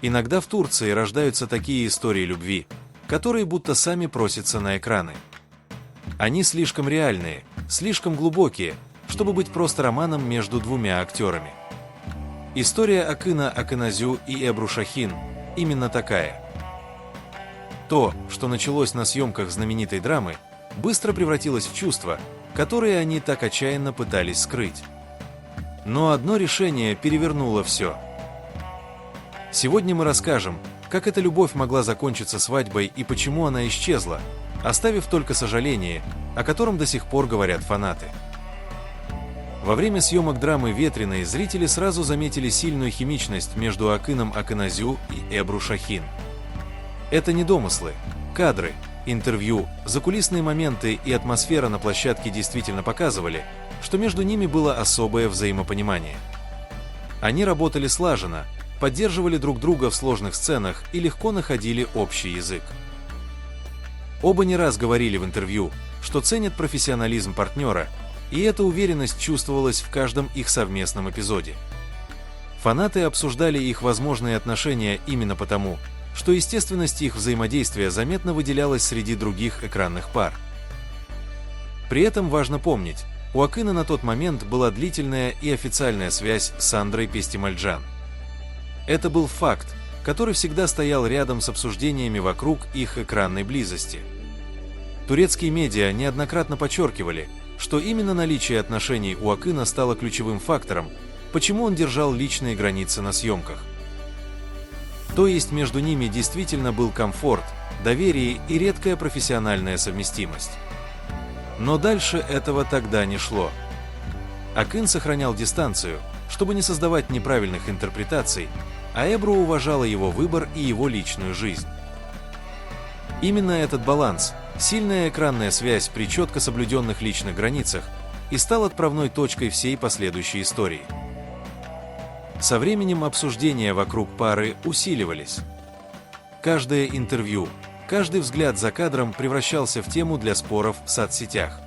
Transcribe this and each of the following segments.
Иногда в Турции рождаются такие истории любви, которые будто сами просятся на экраны. Они слишком реальные, слишком глубокие, чтобы быть просто романом между двумя актерами. История Акына Акыназю и Эбру Шахин именно такая. То, что началось на съемках знаменитой драмы, быстро превратилось в чувства, которые они так отчаянно пытались скрыть. Но одно решение перевернуло все. Сегодня мы расскажем, как эта любовь могла закончиться свадьбой и почему она исчезла, оставив только сожаление, о котором до сих пор говорят фанаты. Во время съемок драмы «Ветреный» зрители сразу заметили сильную химичность между Акыном Акыназю и Эбру Шахин. Это не домыслы, кадры, интервью, закулисные моменты и атмосфера на площадке действительно показывали, что между ними было особое взаимопонимание. Они работали слаженно, поддерживали друг друга в сложных сценах и легко находили общий язык. Оба не раз говорили в интервью, что ценят профессионализм партнера, и эта уверенность чувствовалась в каждом их совместном эпизоде. Фанаты обсуждали их возможные отношения именно потому, что естественность их взаимодействия заметно выделялась среди других экранных пар. При этом важно помнить, у Акына на тот момент была длительная и официальная связь с Сандрой Пестимальджан. Это был факт, который всегда стоял рядом с обсуждениями вокруг их экранной близости. Турецкие медиа неоднократно подчеркивали, что именно наличие отношений у Акына стало ключевым фактором, почему он держал личные границы на съемках. То есть между ними действительно был комфорт, доверие и редкая профессиональная совместимость. Но дальше этого тогда не шло. Акын сохранял дистанцию, чтобы не создавать неправильных интерпретаций, а Эбру уважала его выбор и его личную жизнь. Именно этот баланс, сильная экранная связь при четко соблюденных личных границах, и стал отправной точкой всей последующей истории. Со временем обсуждения вокруг пары усиливались. Каждое интервью, каждый взгляд за кадром превращался в тему для споров в соцсетях.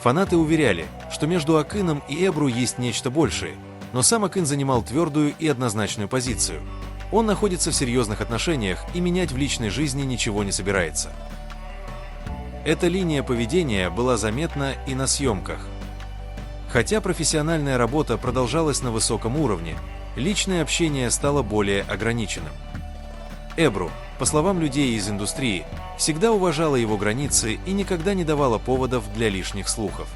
Фанаты уверяли, что между Акыном и Эбру есть нечто большее, но сам Акын занимал твердую и однозначную позицию. Он находится в серьезных отношениях и менять в личной жизни ничего не собирается. Эта линия поведения была заметна и на съемках. Хотя профессиональная работа продолжалась на высоком уровне, личное общение стало более ограниченным. Эбру, по словам людей из индустрии, всегда уважала его границы и никогда не давала поводов для лишних слухов.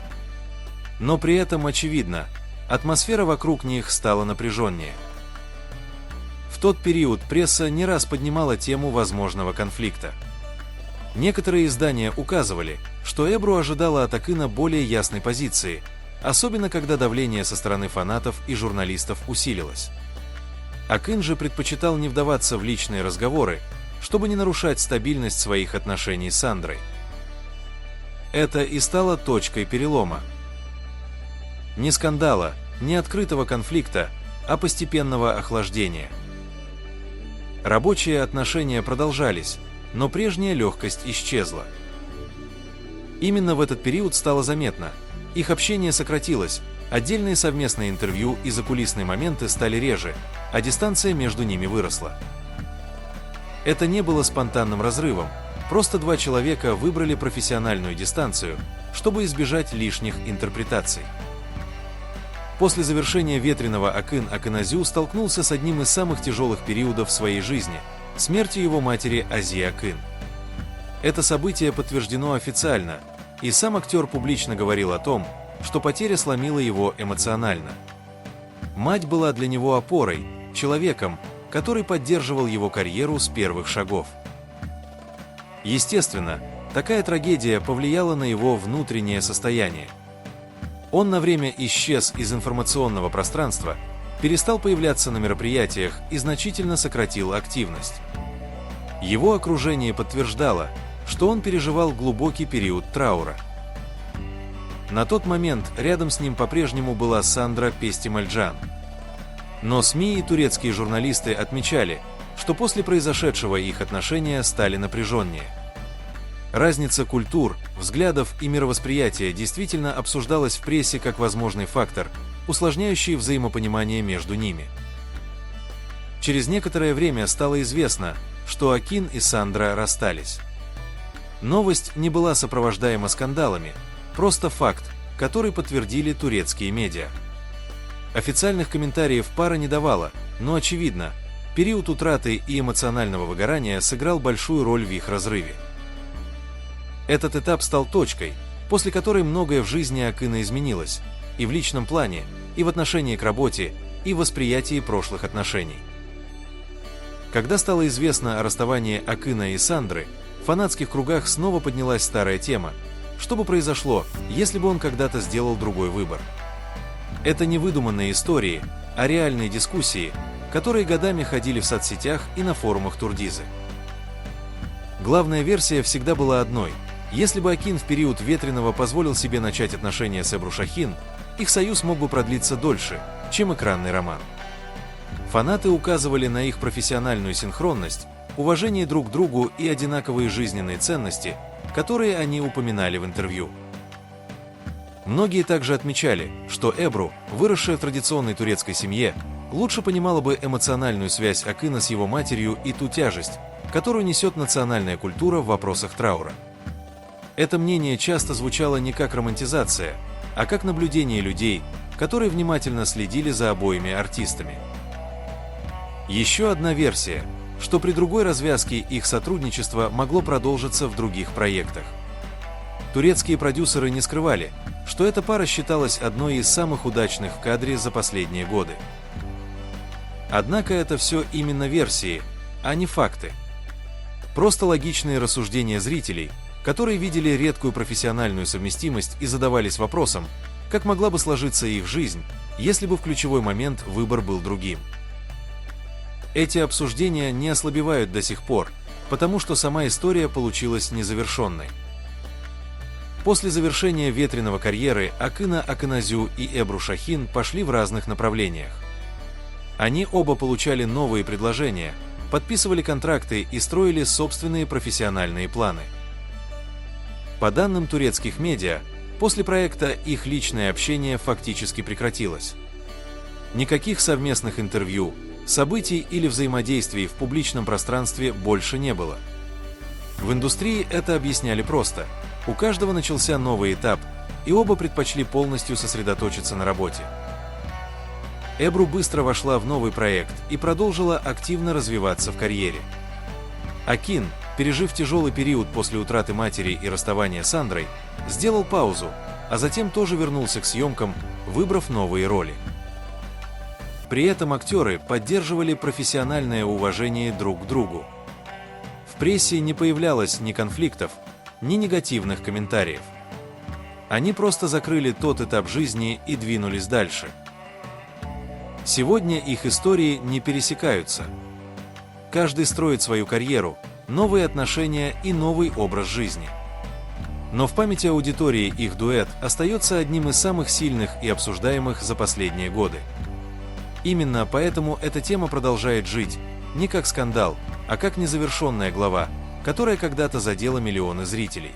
Но при этом, очевидно, атмосфера вокруг них стала напряженнее. В тот период пресса не раз поднимала тему возможного конфликта. Некоторые издания указывали, что Эбру ожидала от Акына более ясной позиции, особенно когда давление со стороны фанатов и журналистов усилилось. Акын же предпочитал не вдаваться в личные разговоры, чтобы не нарушать стабильность своих отношений с Сандрой. Это и стало точкой перелома. Не скандала, не открытого конфликта, а постепенного охлаждения. Рабочие отношения продолжались, но прежняя легкость исчезла. Именно в этот период стало заметно, их общение сократилось, отдельные совместные интервью и закулисные моменты стали реже, а дистанция между ними выросла. Это не было спонтанным разрывом, просто два человека выбрали профессиональную дистанцию, чтобы избежать лишних интерпретаций. После завершения «Ветреного» Акын Акыназю столкнулся с одним из самых тяжелых периодов в своей жизни – смертью его матери Ази Акын. Это событие подтверждено официально, и сам актер публично говорил о том, что потеря сломила его эмоционально. Мать была для него опорой, человеком, который поддерживал его карьеру с первых шагов. Естественно, такая трагедия повлияла на его внутреннее состояние. Он на время исчез из информационного пространства, перестал появляться на мероприятиях и значительно сократил активность. Его окружение подтверждало, что он переживал глубокий период траура. На тот момент рядом с ним по-прежнему была Сандра Пестимальджан. Но СМИ и турецкие журналисты отмечали, что после произошедшего их отношения стали напряженнее. Разница культур, взглядов и мировосприятия действительно обсуждалась в прессе как возможный фактор, усложняющий взаимопонимание между ними. через некоторое время стало известно, что Акин и Сандра расстались. Новость не была сопровождаема скандалами, просто факт, который подтвердили турецкие медиа. Официальных комментариев пара не давала, но очевидно, период утраты и эмоционального выгорания сыграл большую роль в их разрыве. Этот этап стал точкой, после которой многое в жизни Акина изменилось, и в личном плане, и в отношении к работе, и в восприятии прошлых отношений. Когда стало известно о расставании Акина и Сандры, в фанатских кругах снова поднялась старая тема: что бы произошло, если бы он когда-то сделал другой выбор? Это не выдуманные истории, а реальные дискуссии, которые годами ходили в соцсетях и на форумах Турдизы. Главная версия всегда была одной: если бы Акин в период ветреного позволил себе начать отношения с Эбру Шахин, их союз мог бы продлиться дольше, чем экранный роман. Фанаты указывали на их профессиональную синхронность, уважение друг к другу и одинаковые жизненные ценности, которые они упоминали в интервью. Многие также отмечали, что Эбру, выросшая в традиционной турецкой семье, лучше понимала бы эмоциональную связь Акина с его матерью и ту тяжесть, которую несет национальная культура в вопросах траура. Это мнение часто звучало не как романтизация, а как наблюдение людей, которые внимательно следили за обоими артистами. Еще одна версия, что при другой развязке их сотрудничество могло продолжиться в других проектах. Турецкие продюсеры не скрывали, что эта пара считалась одной из самых удачных в кадре за последние годы. Однако это все именно версии, а не факты. Просто логичные рассуждения зрителей, которые видели редкую профессиональную совместимость и задавались вопросом, как могла бы сложиться их жизнь, если бы в ключевой момент выбор был другим. Эти обсуждения не ослабевают до сих пор, потому что сама история получилась незавершенной. После завершения ветреного карьеры Акина Акыназу и Эбру Шахин пошли в разных направлениях. Они оба получали новые предложения, подписывали контракты и строили собственные профессиональные планы. По данным турецких медиа, после проекта их личное общение фактически прекратилось. Никаких совместных интервью, событий или взаимодействий в публичном пространстве больше не было. В индустрии это объясняли просто: у каждого начался новый этап, и оба предпочли полностью сосредоточиться на работе. Эбру быстро вошла в новый проект и продолжила активно развиваться в карьере. Акин, пережив тяжелый период после утраты матери и расставания с Сандрой, сделал паузу, а затем тоже вернулся к съемкам, выбрав новые роли. При этом актеры поддерживали профессиональное уважение друг к другу. В прессе не появлялось ни конфликтов, ни негативных комментариев. Они просто закрыли тот этап жизни и двинулись дальше. Сегодня их истории не пересекаются. Каждый строит свою карьеру, новые отношения и новый образ жизни. Но в памяти аудитории их дуэт остается одним из самых сильных и обсуждаемых за последние годы. Именно поэтому эта тема продолжает жить, не как скандал, а как незавершенная глава, которая когда-то задела миллионы зрителей.